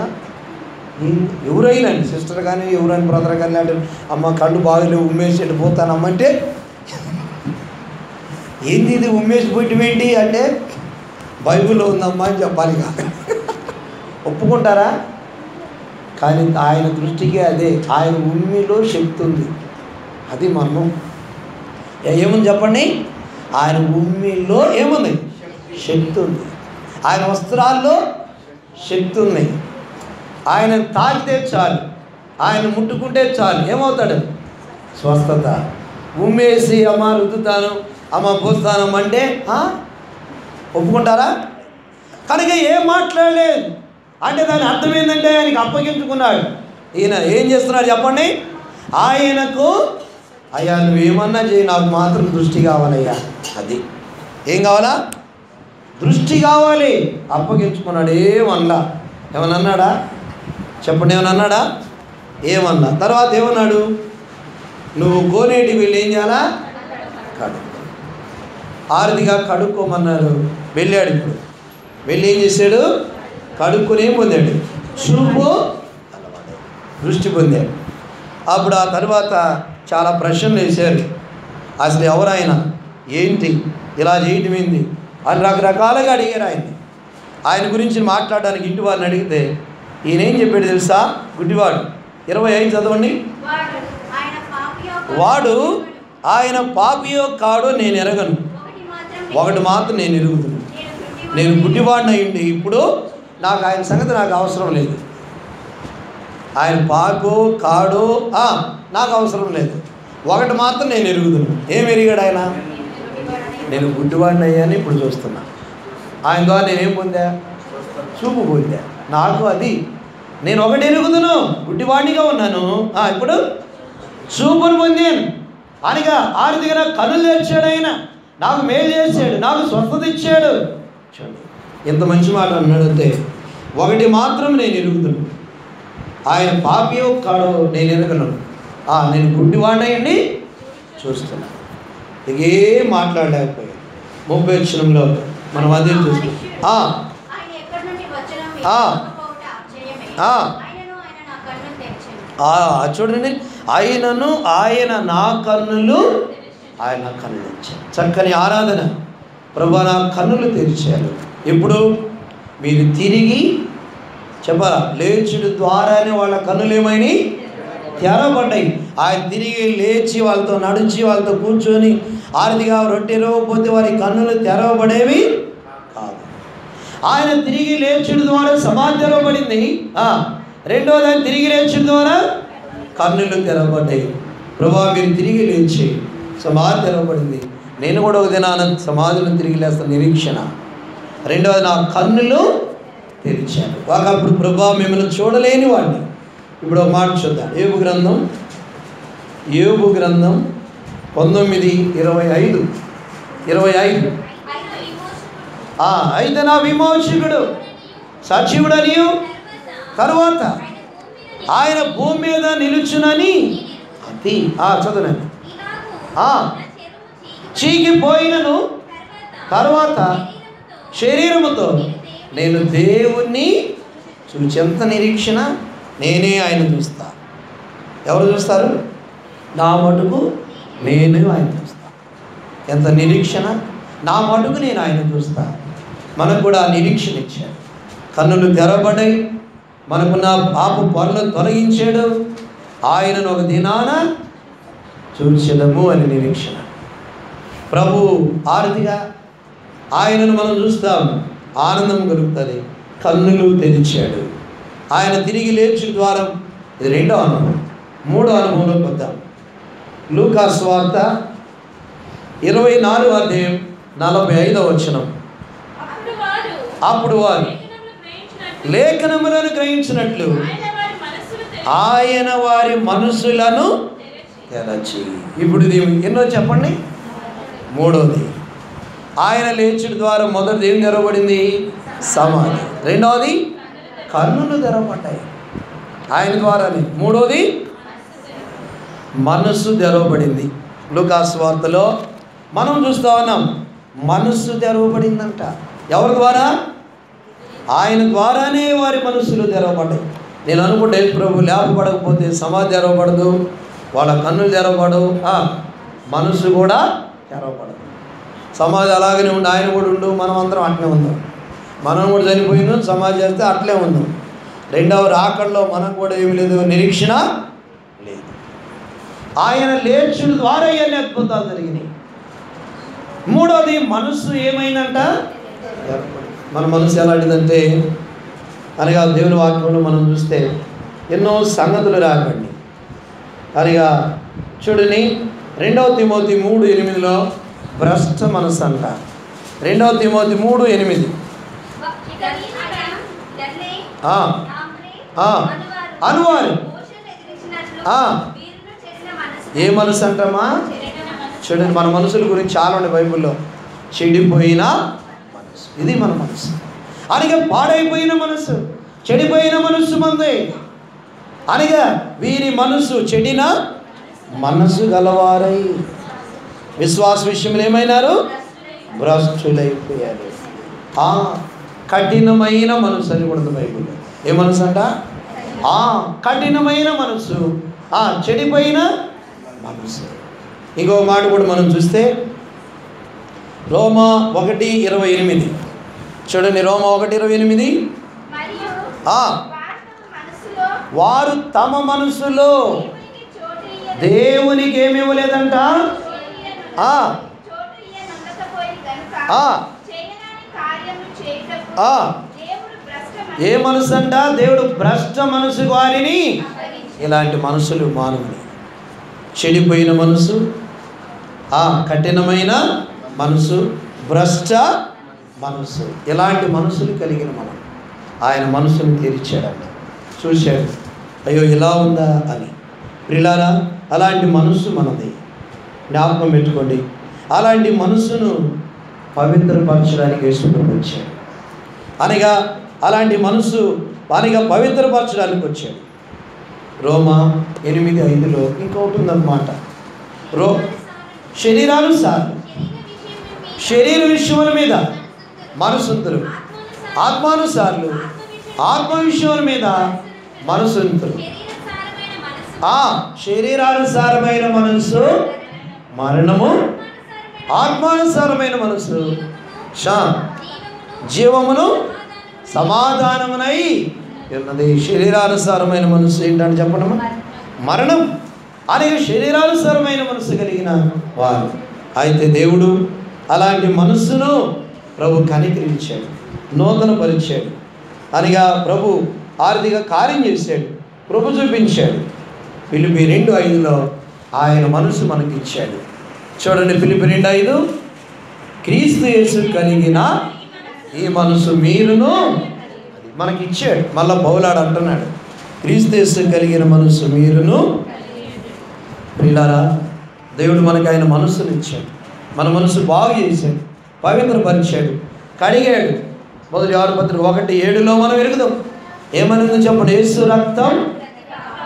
ఎవరైనా సిస్టర్ కానీ ఎవరైనా బ్రదర్ కానీ అంటే అమ్మ కళ్ళు బాగలేవు ఉమ్మేసి వెళ్ళిపోతానమ్మంటే ఏంది ఇది ఉమ్మేసి పోయటం ఏంటి అంటే బైబిల్లో ఉందమ్మా అని చెప్పాలిగా. ఒప్పుకుంటారా? కానీ ఆయన దృష్టికి అదే, ఆయన ఉమ్మిలో శక్తి ఉంది. అది మనం ఏముంది చెప్పండి? ఆయన ఉమ్మిలో ఏముంది? శక్తి ఉంది. ఆయన వస్త్రాల్లో శక్తి ఉంది. ఆయన తాకితే చాలు, ఆయన ముట్టుకుంటే చాలు, ఏమవుతాడు? స్వస్థత. ఉమ్మేసి అమ్మ రుద్దుతాను, అమ్మ పోస్తానమ్మంటే ఒప్పుకుంటారా? కనుక ఏం మాట్లాడలేదు అంటే దాని అర్థం ఏంటంటే ఆయనకి అప్పగించుకున్నాడు. ఈయన ఏం చేస్తున్నాడు చెప్పండి? ఆయనకు అయ్యా నువ్వేమన్నా చేయి, నాకు మాత్రం దృష్టి కావాలయ్యా. అది ఏం కావాలా? దృష్టి కావాలి. అప్పగించుకున్నాడు. ఏమన్నా అన్నాడా? చెప్పండి, ఏమన్నా అన్నాడా? ఏమన్నా. తర్వాత ఏమన్నాడు? నువ్వు కోనేటికి వెళ్ళి ఏం చేయాలా? కడుక్కో. ఆరతిగా కడుక్కోమన్నారు. వెళ్ళాడు. ఇప్పుడు వెళ్ళి ఏం చేశాడు? కడుక్కొని ఏం పొందాడు? చూపు దృష్టి పొందాడు. అప్పుడు ఆ తర్వాత చాలా ప్రశ్నలు వేశారు. అసలు ఎవరైనా ఏంటి ఇలా చేయటం ఏంది అని రకరకాలుగా అడిగారు ఆయన్ని. ఆయన గురించి మాట్లాడడానికి ఇంటి వారిని అడిగితే ఈయన ఏం చెప్పాడు తెలుసా? గుడ్డివాడు. 25 చదవండి. వాడు ఆయన పాపియో కాడో నేను ఎరగను, ఒకటి మాత్రం నేను ఎరుగుతున్నాను. నేను గుడ్డివాడిని అయ్యింది, ఇప్పుడు నాకు ఆయన సంగతి నాకు అవసరం లేదు. ఆయన పాపో కాడో నాకు అవసరం లేదు, ఒకటి మాత్రం నేను ఎరుగుతున్నాను. ఏం ఎరిగాడు ఆయన? నేను గుడ్డివాడిని అయ్యాని ఇప్పుడు చూస్తున్నా. ఆయన ద్వారా నేనేం పొందా? చూపు పొందా. నాకు అది నేను ఒకటి ఎరుగుదును, గుడ్డివాడినిగా ఉన్నాను, ఇప్పుడు చూపును పొందాను. అనగా ఆర్థిక కనులు తెచ్చాడు ఆయన, నాకు మేలు చేశాడు, నాకు స్వస్థత ఇచ్చాడు. చూడండి ఎంత మంచి మాట అన్నాడంటే, ఒకటి మాత్రం నేను ఎరుగుతున్నాను, ఆయన పాపియో కాడో నేను ఎరగను, నేను గుడ్డివాడినయ్యండి చూస్తున్నాను. ఇక ఏం మాట్లాడలేకపోయాను. 30 వచనంలో మనం అదే చూస్తాం. చూడండి, ఆయన నా కన్నులు తెరిచారు. చక్కని ఆరాధన. ప్రభువా నా కన్నులు తెరిచారు. ఇప్పుడు మీరు తిరిగి చెప్పాలా, లేచుడు ద్వారానే వాళ్ళ కన్నులు ఏమైనాయి? తెరబడ్డాయి. ఆయన తిరిగి లేచి వాళ్ళతో నడిచి వాళ్ళతో కూర్చొని ఆరతిగా రొట్టె ఇవ్వకపోతే వారి కన్నులు తెరవబడేవి కాదు. ఆయన తిరిగి లేచుడు ద్వారా సమాధి తెరవబడింది. రెండోది ఆయన తిరిగి లేచుడు ద్వారా కన్నులు తెరవబడ్డాయి. ప్రభువా మీరు తిరిగి లేచి సమాధి తెరవబడింది, నేను కూడా ఒక దినాన సమాధిలో తిరిగి లేస్తాను నిరీక్షణ. రెండవది నా కన్నులు తెరిచాను. ఒకప్పుడు ప్రభువా మిమ్మల్ని చూడలేని వాడిని. ఇప్పుడు ఒక మాట చూద్దాం. యోబు గ్రంథం 19:25. అయితే నా విమోచకుడు సజీవుడనియు తరువాత ఆయన భూమి మీద నిలుచునని అది చదువునండి. చీకిపోయినను తర్వాత శరీరముతో నేను దేవుణ్ణి చూచి. ఎంత నిరీక్షణ! నేనే ఆయన చూస్తా. ఎవరు చూస్తారు? నా మటుకు నేను ఆయన చూస్తా. ఎంత నిరీక్షణ! నా మటుకు నేను ఆయన చూస్తా. మనకు కూడా నిరీక్షణ ఇచ్చాడు. కన్నులు తెరబడ్డాయి. మనకున్న పాప పనులు తొలగించాడు. ఆయనను ఒక దినాన చూచెదము అని నిరీక్షణ. ప్రభు ఆరతిగా ఆయనను మనం చూస్తాం, ఆనందం కలుగుతుంది. కన్నులు తెరిచాడు. ఆయన తిరిగి లేచు ద్వారా. ఇది రెండో అనుభవం. మూడో అనుభవంలోకి వద్దాం. లూకా సువార్త 24:45. అప్పుడు వారు లేఖనములను గ్రహించినట్లు ఆయన వారి మనసులను తెరచి. ఇప్పుడు ఇది ఎన్నో చెప్పండి? మూడోది. ఆయన లేచుడు ద్వారా మొదటిది ఏం తెరవబడింది? సమాధి. రెండవది కన్నులు తెరవబడ్డాయి ఆయన ద్వారానే. మూడోది మనసు తెరవబడింది. లూకా సువార్తలో మనం చూస్తూ ఉన్నాం, మనసు తెరవబడిందంట. ఎవరి ద్వారా? ఆయన ద్వారానే వారి మనసులు తెరవబడ్డాయి. నేను అనుకుంటే ప్రభు లేపబడకపోతే సమాధి తెరవబడదు, వాళ్ళ కన్నులు తెరవబడవు, మనసు కూడా తెరవబడదు. సమాధి అలాగనే ఉండి ఆయన కూడా ఉండు, మనం అందరం అట్లే ఉందాం. మనం కూడా చనిపోయినాం, సమాధి చేస్తే అట్లే ఉందాం. రెండవ రాకడలో మనకు కూడా ఏమి లేదు, నిరీక్షణ లేదు. ఆయన లేచుడు ద్వారా ఇవన్నీ అద్భుతాలు జరిగినాయి. మూడోది మనసు ఏమైందంట? మన మనసు ఎలాంటిదంటే, అనగా దేవుని వాక్యంలో మనం చూస్తే ఎన్నో సంగతులు రాకండి. అనగా చూడని 2 తిమోతి 3:8 భ్రష్ట మనసు అంట. 2 తిమోతి 3:8 అనువారు ఏ మనసు అంటామా? చూడండి, మన మనసుల గురించి చాలా ఉన్నాయి బైబిల్లో. చెడిపోయిన మనసు, ఇది మన మనసు. అనగా పాడైపోయిన మనసు, చెడిపోయిన మనసు మందే. అనగా వీరి మనసు చెడిన మనసు గలవారై విశ్వాస విషయంలో ఏమైనారు? భ్రష్టులైపోయారు. కఠినమైన మనసు అని కూడా బైబిల్లో. ఏ మనసు అంట? కఠినమైన మనసు, చెడిపోయిన మనసు. ఇంకో మాట కూడా మనం చూస్తే రోమా 1:28 చూడండి. రోమా 1:28 వారు తమ మనసులో దేవునికి ఏమి ఇవ్వలేదంట. ఏ మనసు అంట? దేవుడు భ్రష్ట మనసు వారిని. ఇలాంటి మనసులు మానవుని. చెడిపోయిన మనసు, కఠినమైన మనసు, భ్రష్ట మనసు, ఇలాంటి మనసులు కలిగిన మనం ఆయన మనసును తెరిచాడంట. చూశాడు, అయ్యో ఇలా ఉందా అని. ప్రియులారా, అలాంటి మనసు మనది. జ్ఞాపకం పెట్టుకోండి. అలాంటి మనసును పవిత్రపరచడానికి యేసుప్రభువు వచ్చాడు. అనగా అలాంటి మనసు అనగా పవిత్రపరచడానికి వచ్చాడు. రోమా 8:5లో ఇంకొకటి ఉందన్నమాట. శరీరానుసారం శరీర విషయముల మీద మనసుంతురు, ఆత్మానుసారులు ఆత్మ విషయముల మీద మనసుంతురు. శరీరానుసారమైన మనసు మరణము, ఆత్మానుసారమైన మనసు జీవమును సమాధానమునై ఉన్నది. శరీరానుసారమైన మనసు ఏంటని చెప్పడము మరణం, అలాగే శరీరానుసారమైన మనసు కలిగిన వారు. అయితే దేవుడు అలాంటి మనస్సును ప్రభు కనికరించాడు, నూతన పరిచాడు, అనగా ప్రభు ఆర్థిక కార్యం చేశాడు, ప్రభు చూపించాడు. ఫిలిప్పీ 2:5లో ఆయన మనసు మనకిచ్చాడు. చూడండి, ఫిలిప్పీ 2:5, క్రీస్తు యేసు కలిగిన ఈ మనసు మీరును మనకిచ్చాడు. మళ్ళా పౌలాడు అంటున్నాడు, క్రీస్తు యేసు కలిగిన మనసు మీరును. ప్రియులారా, దేవుడు మనకి ఆయన మనసును ఇచ్చాడు, మన మనసు బాగు చేశాడు, పవిత్రపరిచాడు, కడిగాడు. మొదటి యోహాను పత్రిక 1:7లో మనం ఎరుగుదాం. ఏమని చెప్పండి? యేసు రక్తం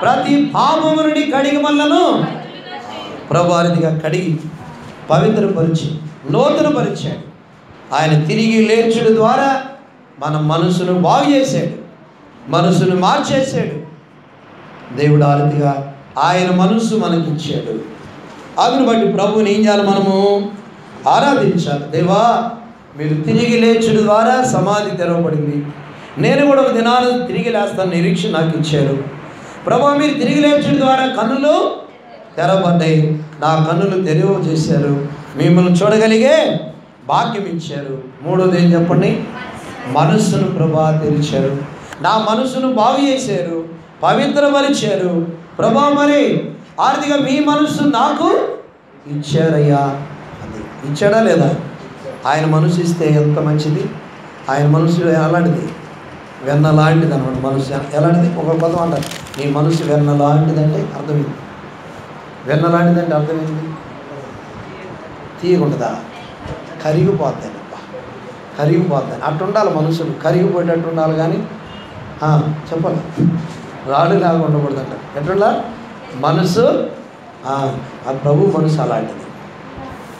ప్రతి పాపము నుండి కడిగి మనలను ప్రభావితిగా కడిగి పవిత్రపరిచి నూతనపరిచాడు. ఆయన తిరిగి లేచుడు ద్వారా మన మనసును బాగు చేశాడు, మనసును మార్చేశాడు. దేవుడు ఆరతిగా ఆయన మనసు మనకిచ్చాడు. అందును బట్టి ప్రభువుని ఏం చేయాలి? మనము ఆరాధించాలి. దేవా, మీరు తిరిగి లేచుడు ద్వారా సమాధి తెరవబడింది, నేను కూడా ఒక దినాలు తిరిగి లేస్తాను నిరీక్షణ నాకు ఇచ్చారు. ప్రభు, మీరు తిరిగి లేచుడు ద్వారా కన్నులు తెరవబడ్డాయి, నా కన్నులు తెరవ చేశారు, మిమ్మల్ని చూడగలిగే భాగ్యం ఇచ్చారు. మూడోది ఏం చెప్పండి? మనస్సును ప్రభా తెరిచారు, నా మనసును బాగు చేశారు, పవిత్రపరిచారు. ప్రభా, మరి ఆర్థిక మీ మనసు నాకు ఇచ్చారయ్యా. అది ఇచ్చాడా లేదా? ఆయన మనసు ఇస్తే ఎంత మంచిది. ఆయన మనసు ఎలాంటిది? వెన్న లాంటిది అనమాట. మనసు ఎలాంటిది? ఒక పదం అంటారు, నీ మనసు వెన్న లాంటిదంటే అర్థమైంది. వెన్న లాంటిదంటే అర్థమైంది, తీయకుంటుందా? కరిగిపోతాయి, కరిగిపోతాయి. అట్టు ఉండాలి మనసులు, కరిగిపోయేటట్టు ఉండాలి. కానీ చెప్పాలి, రాడు లాగా ఉండకూడదు అంట. ఎట్లా మనసు? ఆ ప్రభు మనసు అలాంటిది.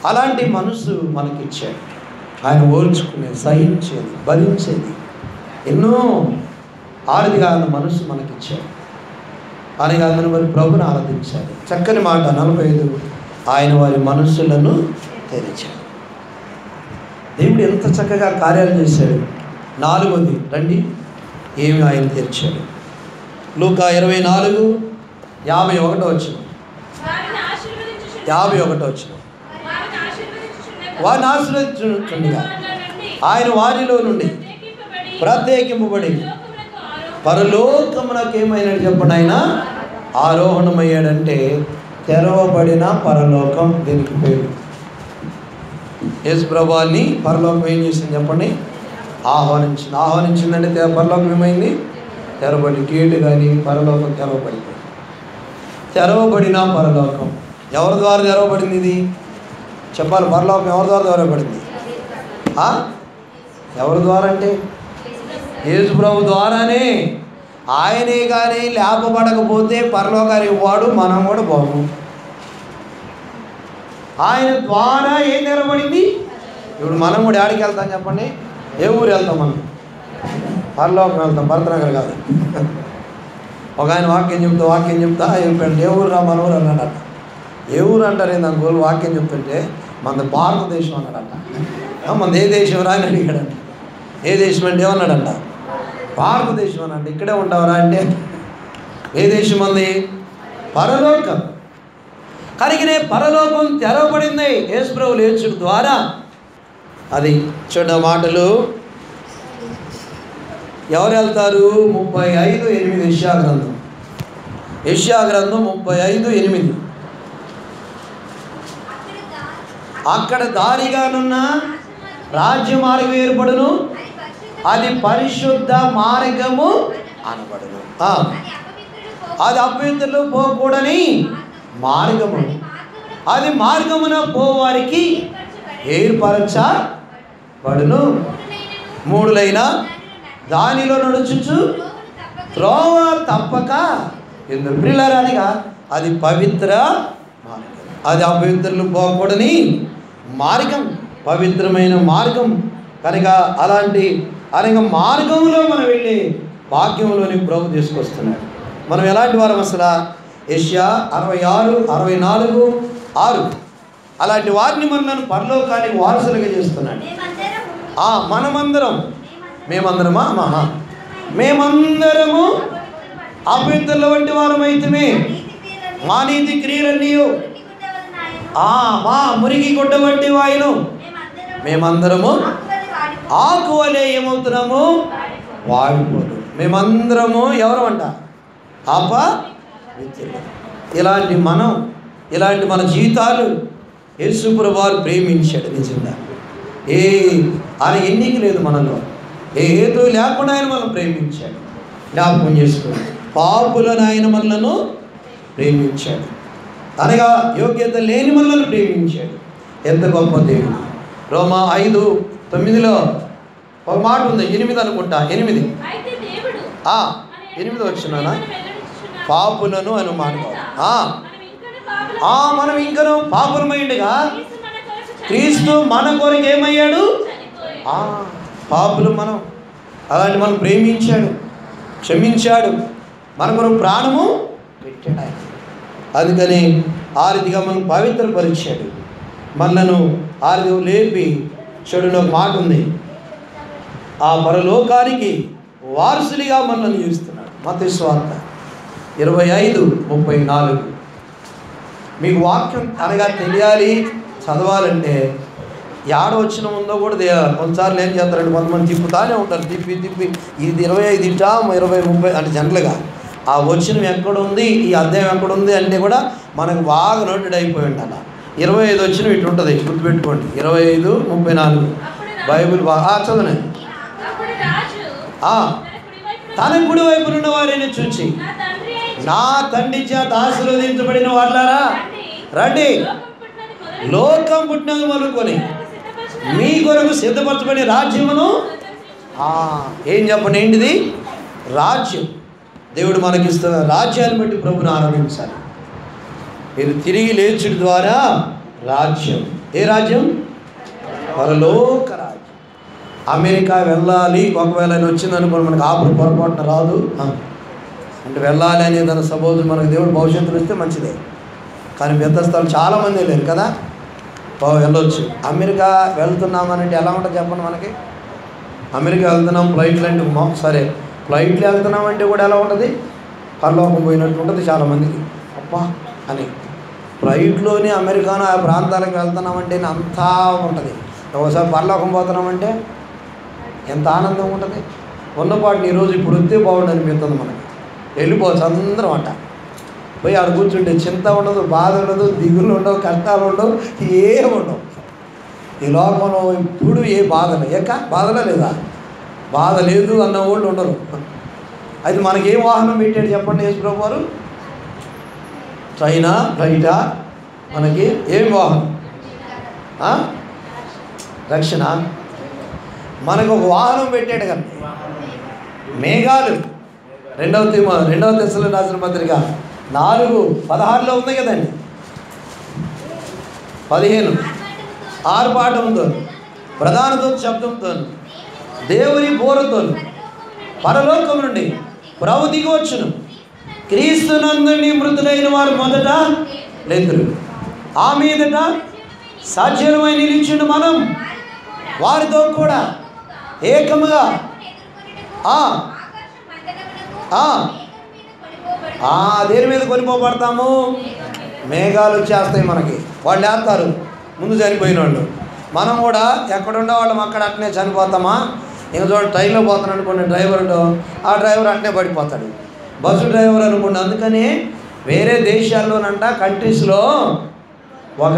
అలాంటి మనసు మనకిచ్చాడు. ఆయన ఓర్చుకునేది, సహించేది, భరించేది, ఎన్నో ఆర్థిక మనసు మనకిచ్చాడు. అనగా అందరూ మరి ప్రభుని ఆరాధించాలి. చక్కని మాట 45, ఆయన వారి మనస్సులను తెరిచాడు. దేవుడు ఎంత చక్కగా కార్యాలు చేశాడు. 4వది రండి, ఏమి ఆయన తెరిచాడు. లూకా 24:51 వారిని ఆశీర్వదించుచుండగా ఆయన వారిలో నుండి ప్రత్యేకింపబడి పరలోకమునకు ఏమైనా చెప్పండి, ఆయన ఆరోహణమయ్యాడంటే తెరవబడిన పరలోకం దీనికి పేరు. యేసు ప్రభువుని పరలోకం ఏం చేసింది చెప్పండి? ఆహ్వానించిందంటే పరలోకం ఏమైంది? తెరవబడి. గేటు కానీ పరలోకం తెరవబడింది. తెరవబడిన పరలోకం ఎవరి ద్వారా తెరవబడింది? ఇది చెప్పాలి. పరలోకం ఎవరి ద్వారా తెరవబడింది? ఎవరి ద్వారా అంటే యేసు ప్రభు ద్వారానే. ఆయనే కానీ లేపబడకపోతే పరలోకానికి వాడు, మనం కూడా బాగు. ఆయన ద్వారా ఏం తెరవబడింది? ఇప్పుడు మనం కూడా ఆడికి వెళ్తాం చెప్పండి? ఏ ఊరు వెళ్తాం? మనం పరలోకం వెళ్తాం, భరతనగర్ కాదు. ఒక ఆయన వాక్యం చెప్తా చెప్పండి, ఏ ఊరు రా మన ఊరు అన్నాడట. ఏ ఊరు అంటారు ఏందాని గోలు వాక్యం చెప్తుంటే మనది భారతదేశం అన్నాడట. మనది ఏ దేశం రా అని అడిగాడంట. ఏ దేశం అంటే ఏమన్నాడంట? భారతదేశం అనండి. ఇక్కడే ఉంటావరా అంటే ఏ దేశం అంది? పరలోకం. కరిగినే పరలోకం తెరవబడింది యేసు ప్రభువు లేచుడు ద్వారా. అది చూడ మాటలు ఎవరు వెళ్తారు? 35:8 యెషయా గ్రంథం 35:8. అక్కడ దారిగానున్న రాజ్య మార్గం ఏర్పడును, అది పరిశుద్ధ మార్గము అనబడును. అది అపవిత్రులు పోకూడని మార్గము, అది మార్గమున పోవారికి ఏర్పరచబడును. మూడులైన దానిలో నడుచుచు త్రోవ తప్పక ఎందుకు ప్రియులారా అనగా అది పవిత్ర మార్గం, అది అపవిత్రులు పోకూడని మార్గం, పవిత్రమైన మార్గం కనుక అలాంటి అనగా మార్గంలో మనం వెళ్ళి వాక్యంలోని ప్రభు తీసుకొస్తున్నాడు. మనం ఎలాంటి వారం అసలు యెషయా 66:64-6 అలాంటి వారిని మనల్ని పరలోకానికి వారసులుగా చేస్తున్నాడు. మేమందరము అపవిత్రుల వంటి వారమైతే మా నీతి క్రియలన్నీ మా మురికి గుడ్డ వంటి వాయును మేమందరము ఆకువలే ఏమవుతున్నాము, వాడిపోదు. మేమందరము ఎవరు అంట, అపవిత్రులు. ఇలాంటి మన జీవితాలు యేసు ప్రభువు వారు ప్రేమించాడు. నిజంగా ఆయన ఎన్నిక లేదు మనలో, ఏ హేతు లేకుండా ఆయన మనం ప్రేమించాడు. జ్ఞాపకం చేసుకోండి, పాపులను ఆయన మనలను ప్రేమించాడు, అనగా యోగ్యత లేని మనలను ప్రేమించాడు. ఎంత గొప్ప దేవుడు. రోమా 5:9 ఒక మాట ఉంది, 8 అనుకుంటా, 8 వచ్చినానా, పాపులను అనుమానం. మనం ఇంకనూ పాపులమైండుగా క్రీస్తు మన కొరకు ఏమయ్యాడు, పాపులు మనం. అలాంటి మనం ప్రేమించాడు, క్షమించాడు, మన కొరకు ప్రాణము పెట్టాడు ఆయన. అందుకని ఆ రీతిగా మనం పవిత్రపరిచాడు, మనలను ఆ రీతిగా లేపి చెడులో మాట ఉంది, ఆ పరలోకానికి వారసులుగా మనల్ని చూస్తున్నాడు. మత్తయి సువార్త 25:34. మీకు వాక్యం అనగా తెలియాలి, చదవాలంటే ఏడ వచ్చిన ఉందో కూడా కొన్నిసార్లు ఏం చేస్తారంటే కొంతమంది తిప్పుతానే ఉంటారు, తిప్పి ఇది 25 ఇటా 20, 30 అంటే జనరల్గా ఆ వచనం ఎక్కడుంది, ఈ అధ్యాయం ఎక్కడుంది అంటే కూడా మనకు బాగా నోటెడ్ అయిపోయి ఉండాలి. 25 వచ్చిన ఇటు ఉంటుంది, గుర్తుపెట్టుకోండి. 25:34 బైబిల్ బాగా చదవనే. తన కుడి వైపున ఉన్న వారిని చూచి, నా తండ్రి చేత ఆశీర్వదించబడిన వాళ్ళారా రండి, లోకం పుట్టినది మొదలుకొని మీ కొరకు సిద్ధపరచబడిన రాజ్యమును. ఏం చెప్పండి, ఏంటిది రాజ్యం? దేవుడు మనకిస్తున్న రాజ్యాన్ని బట్టి ప్రభుని ఆరాధించాలి. మీరు తిరిగి లేచుడి ద్వారా రాజ్యం. ఏ రాజ్యం? పరలోక రాజ్యం. అమెరికా వెళ్ళాలి, ఒకవేళ ఆయన వచ్చిందనుకోండి, మనకు పొరపాటున రాదు అంటే వెళ్ళాలి అనే దాని సపోజ్ మనకు దేవుడు భవిష్యత్తులో ఇస్తే మంచిదే. కానీ పెద్ద స్థలం చాలామంది వెళ్ళారు కదా, వెళ్ళొచ్చు. అమెరికా వెళ్తున్నామనంటే ఎలా ఉంటుంది చెప్పండి. మనకి అమెరికా వెళ్తున్నాం, ఫ్లైట్లు అంటే సరే, ఫ్లైట్లు వెళ్తున్నామంటే కూడా ఎలా ఉంటుంది, పరలోకం పోయినట్టు ఉంటుంది చాలామందికి. అబ్బా అని ఫ్లైట్లోని అమెరికాను ఆ ప్రాంతాలకు వెళ్తున్నామంటే అంతా ఉంటుంది. ఒకసారి పరలోకం పోతున్నామంటే ఎంత ఆనందం ఉంటుంది. ఉన్నపాటిని ఈరోజు ఇప్పుడు వస్తే బాగుండు అనిపిస్తుంది మనకి. వెళ్ళిపోవచ్చు అందరం అంట, పోయి ఆడ కూర్చుంటే చింత ఉండదు, బాధ ఉండదు, దిగులు ఉండవు, కష్టాలు ఉండవు, ఏమి ఉండవు. ఈ లోకంలో ఇప్పుడు ఏ బాధలు బాధలే లేదా, బాధ లేదు అన్న వాళ్ళు ఉండరు. అది మనకి ఏ వాహనం పెట్టాడు చెప్పండి యేసు ప్రభు వారు? ట్రైనా, ఫ్లైటా? మనకి ఏం వాహనం? రక్షణ. మనకు ఒక వాహనం పెట్టాడు కదా, మేఘాలు. 2వ తెస్సలోనికీయులకు రాసిన పత్రిక 4:16 ఉంది కదండి, 15 ఆర్భాటంతో, ప్రధాన దూత శబ్దంతో, దేవుని బోరతో పరలోకం నుండి ప్రభు దిగి వచ్చును, క్రీస్తునందుని మృతులైన వారు మొదట లేతురు, ఆ మీదట సజీవమై నిలిచిండు మనం వారితో కూడా ఏకముగా దేని మీద కొనిపోబడతాము? మేఘాలు వచ్చేస్తాయి మనకి, వాళ్ళు వేస్తారు ముందు చనిపోయిన వాళ్ళు. మనం కూడా ఎక్కడుండే వాళ్ళం అక్కడ అట్నే చనిపోతామా? ఇంకా చూడండి, ట్రైన్లో పోతాను అనుకోండి, డ్రైవర్తో ఆ డ్రైవర్ అట్నే పడిపోతాడు, బస్సు డ్రైవర్ అనుకోండి. అందుకని వేరే దేశాల్లోనంట, కంట్రీస్లో ఒక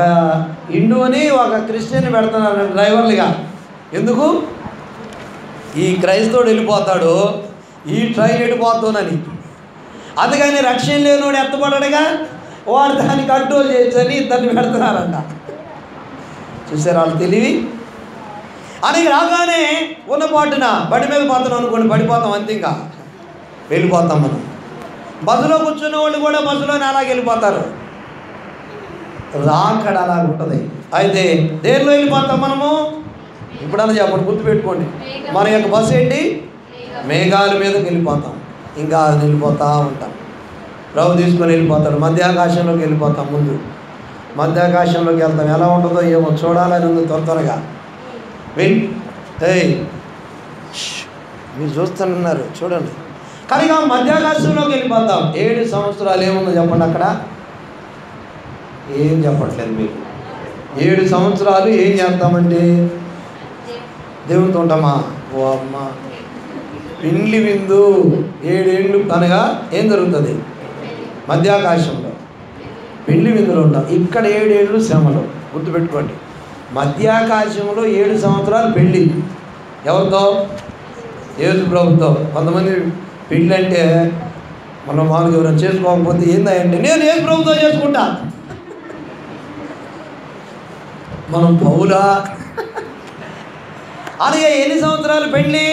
హిందువుని ఒక క్రిస్టియన్ పెడుతున్నారు డ్రైవర్లుగా. ఎందుకు? ఈ క్రైస్తవుడు వెళ్ళిపోతాడు, ఈ ట్రైన్ వెళ్ళిపోతానని. అందుకని రక్షణ లేనివాడు ఎత్తపడ్డాడుగా, వాడు దాన్ని కంట్రోల్ చేయొచ్చని ఇద్దరిని పెడుతున్నారంట. చూసారు వాళ్ళు తెలివి. అని రాగానే ఉన్నపాటున బండి మీద పోతాం అనుకోండి, పడిపోతాం, అంతే, ఇంకా వెళ్ళిపోతాం మనం. బస్సులో కూర్చున్న వాళ్ళు కూడా బస్సులోనే అలాగే వెళ్ళిపోతారు. రాకడ అలా ఉంటుంది. అయితే దేనిలో వెళ్ళిపోతాం మనము? ఇప్పుడన్నా చెప్పండి, గుర్తుపెట్టుకోండి. మన యొక్క బస్సు ఏంటి? మేఘాల మీదకి వెళ్ళిపోతాం. ఇంకా వెళ్ళిపోతూ ఉంటాం. ప్రభు తీసుకొని వెళ్ళిపోతాడు. మధ్యాకాశంలోకి వెళ్ళిపోతాం. ముందు మధ్యాకాశంలోకి వెళ్తాం. ఎలా ఉంటుందో ఏమో చూడాలని ఉంది. త్వరగా వెళ్ళి మీరు చూస్తున్నారు చూడండి. కానీ మధ్యాకాశంలోకి వెళ్ళిపోతాం. 7 సంవత్సరాలు ఏముందో చెప్పండి అక్కడ? ఏం చెప్పట్లేదు మీకు. 7 సంవత్సరాలు ఏం చేస్తామంటే దేవునితో ఉంటామా? ఓ అమ్మ, పిండి విందు 7 ఏళ్ళు అనగా ఏం జరుగుతుంది? మధ్యాకాశంలో పిండి విందులు ఉంటాం. ఇక్కడ 7 ఏళ్ళు శ్రమలు. గుర్తుపెట్టుకోండి, మధ్యాకాశంలో 7 సంవత్సరాలు పెళ్ళి. ఎవరితో? యేసు ప్రభుతో. కొంతమంది పెళ్ళి అంటే మనం మామూలుగా ఎవరైనా చేసుకోకపోతే ఏందంటే నేను యేసు ప్రభుతో చేసుకుంటా. మనం పౌలా అలాగే ఎన్ని సంవత్సరాలు పెళ్ళి?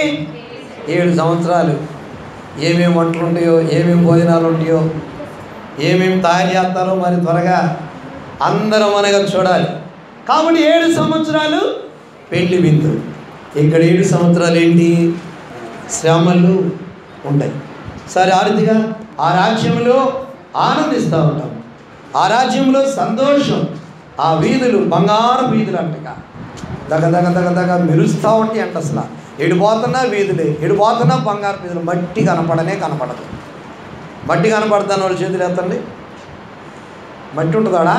7 సంవత్సరాలు. ఏమేమి వంటలు ఉంటాయో, ఏమేమి భోజనాలు ఉంటాయో, ఏమేమి తయారు చేస్తారో మరి త్వరగా అందరం అనగా చూడాలి. కాబట్టి 7 సంవత్సరాలు పెళ్లి విందు. ఇక్కడ 7 సంవత్సరాలు ఏంటి? శ్రమలు ఉంటాయి. సరే, ఆ రీతిగా ఆ రాజ్యంలో ఆనందిస్తూ ఉంటాం. ఆ రాజ్యంలో సంతోషం. ఆ వీధులు బంగారు వీధులు అంటగా దగ్గ దగ్గ దగ్గ దగ్గ మెరుస్తూ ఉంటాయి అంట. అసలు ఎడిపోతున్నా వీధులే, ఎడిపోతున్నా బంగారు వీధులు. మట్టి కనపడదు. మట్టి కనపడుతున్న వాళ్ళు చేతులు ఎత్తండి. మట్టి ఉంటుందాడా?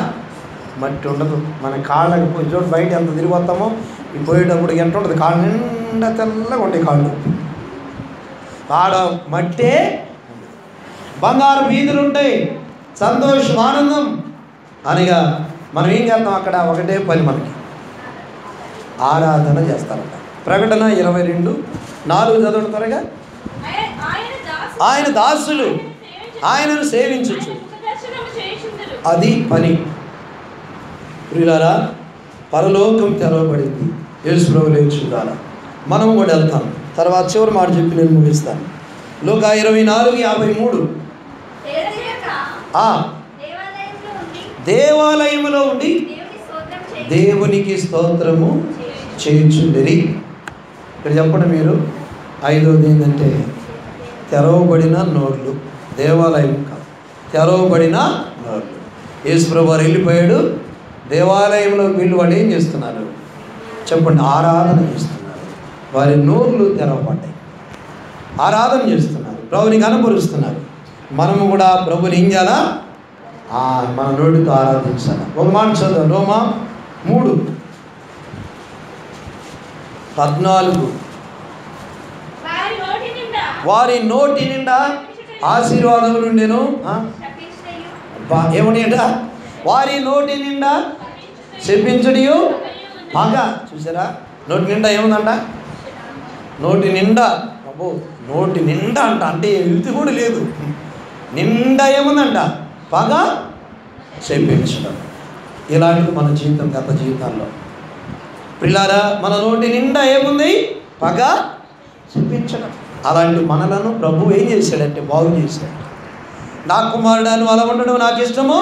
మట్టి ఉండదు. మన కాళ్ళకి పోయి చోటు బయట ఎంత తిరిగిపోతామో ఈ పోయేటప్పుడు ఎంత ఉంటుంది? కాళ్ళ నిండా తెల్లగా ఉంటాయి కాళ్ళు. ఆడ మట్టే, బంగారు వీధులు ఉంటాయి, సంతోషం, ఆనందం అనగా మనం ఏం చేస్తాం అక్కడ? ఒకటే పని మనకి, ఆరాధన చేస్తారట. ప్రకటన 22:4 చదవడం త్వరగా. ఆయన దాసులు ఆయనను సేవించచ్చు. అది పని. ప్రియులారా, పరలోకం తెరవబడింది. యేసు ప్రభువు లేచుగాల మనం కూడా వెళ్తాం. తర్వాత చివరి మాట చెప్పి నేను ముగిస్తాను. లూకా 24:53. దేవాలయంలో ఉండి దేవునికి స్తోత్రము చేయుచుండిరి. ఇక్కడ చెప్పండి మీరు. 5వది ఏంటంటే తెరవబడిన నోళ్ళు. దేవాలయం కాదు, తెరవబడిన నోళ్ళు. యేసు ప్రభువు వారు వెళ్ళిపోయాడు. దేవాలయంలో వీళ్ళు వాళ్ళు ఏం చేస్తున్నారు చెప్పండి? ఆరాధన చేస్తున్నారు. వారి నోళ్ళు తెరవబడ్డాయి, ఆరాధన చేస్తున్నారు, ప్రభుని కనపరుస్తున్నారు. మనము కూడా ప్రభుని ఏం చేయాలా? మన నోటితో ఆరాధించాలి. ఒక మాట చదువు. రోమా 3:14. వారి నోటి నిండా ఆశీర్వాదం నుండెను. ఏమని అంట? వారి నోటి నిండా చెప్పించుడియు పగ. చూసారా? నోటి నిండా ఏముందంట? నోటి నిండా. అబ్బో, నోటి నిండా అంట. అంటే వెళ్తి కూడా లేదు. నిండా ఏముందంట? పగ చెప్పించడం. ఇలాంటిది మన జీవితం, గత జీవితాల్లో. పిల్లారా, మన నోటి నిండా ఏముంది? పగ చెప్పించడం. అలాంటి మనలను ప్రభు ఏం చేశాడంటే బాగు చేశాడు. నా కుమారుడు అలా ఉండడం నాకు ఇష్టము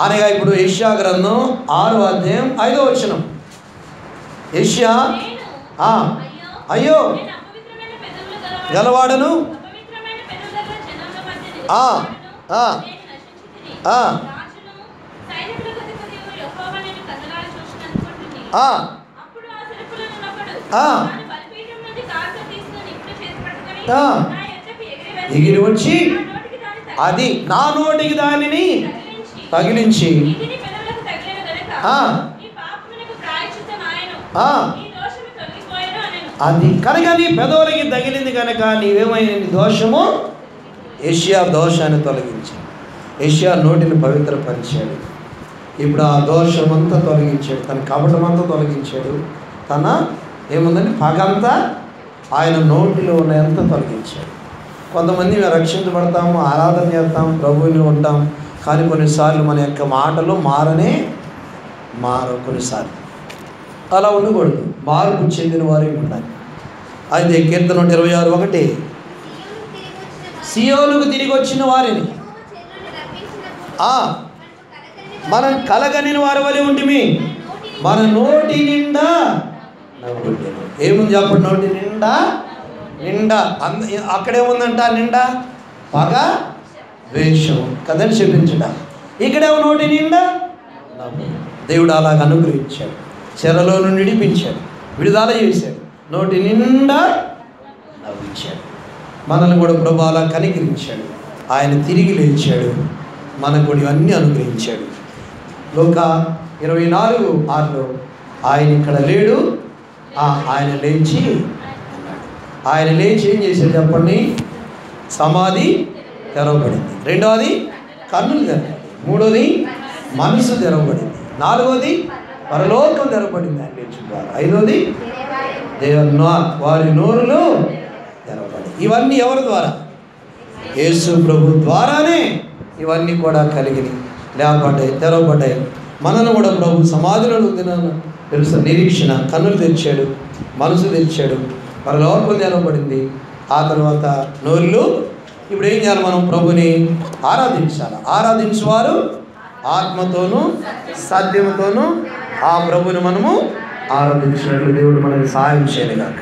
అనగా ఇప్పుడు యెషయా గ్రంథం 6:5 యెషయా అయ్యో గలవాడను ఎగిరి వచ్చి అది నా నోటికి దానిని తగిలించి అది కనుక నీ పెదవులకి తగిలింది కనుక నీవేమైనా నీ దోషము. యెషయా దోషాన్ని తొలగించాడు. యెషయా నోటిని పవిత్రపరిచాడు. ఇప్పుడు ఆ దోషమంతా తొలగించాడు, తన కపటమంతా తొలగించాడు, తన ఏముందని పగంతా ఆయన నోటిలో ఉన్నంత తొలగించాడు. కొంతమంది మేము రక్షించబడతాము, ఆరాధన చేస్తాం, ప్రభువుని ఉంటాం, కానీ కొన్నిసార్లు మన యొక్క మాటలు మారవు. కొన్నిసార్లు అలా ఉండకూడదు. మార్పు చెందిన వారే ఉండాలి. అయితే కీర్తన 26:1 సియోనుకు తిరిగి వచ్చిన వారిని మనం కలగని వారి వలె ఉంటిమి, మన నోటి నిండా నవ్వుండెను. ఏముంది చెప్పండి? నోటి నిండా నిండా అక్కడేముందంట? నిండా పగ ద్వేషం కదని చెప్పించడం. ఇక్కడేమో నోటి నిండా నవ్వు. దేవుడు అలాగ అనుగ్రహించాడు, చెరలో నుండి విడిపించాడు, విడుదల చేశాడు, నోటి నిండా నవ్వించాడు. మనల్ని కూడా ప్రభు అలా కనికరించాడు. ఆయన తిరిగి లేచాడు, మనకు కూడా ఇవన్నీ అనుగ్రహించాడు. లోక 24:6 ఆయన ఇక్కడ లేడు, ఆయన లేచి ఆయన లేచి ఏం చేశాడు చెప్పండి? సమాధి తెరవబడింది. రెండవది కన్నులు తెరవబడింది. మూడోది మనసు తెరవబడింది. నాలుగోది పరలోకం తెరవబడింది ఆయన లేచి ద్వారా. ఐదోది వారి నోరులు తెరవబడి. ఇవన్నీ ఎవరి ద్వారా? యేసు ప్రభు ద్వారానే ఇవన్నీ కూడా కలిగినాయి, లేపడ్డాయి, తెరవబడ్డాయి. మనను కూడా ప్రభు సమాధిలో తెలుసు నిరీక్షణ, కన్నులు తెచ్చాడు, మనసు తెచ్చాడు, పరలోకం తెరవబడింది. ఆ తర్వాత నోళ్ళు. ఇప్పుడు ఏం చేయాలి? మనం ప్రభుని ఆరాధించాలి. ఆరాధించేవారు ఆత్మతోనూ సత్యముతోనూ ఆ ప్రభుని మనము ఆరాధించినట్లు దేవుడు మనకి సహాయం చేయలేగాక.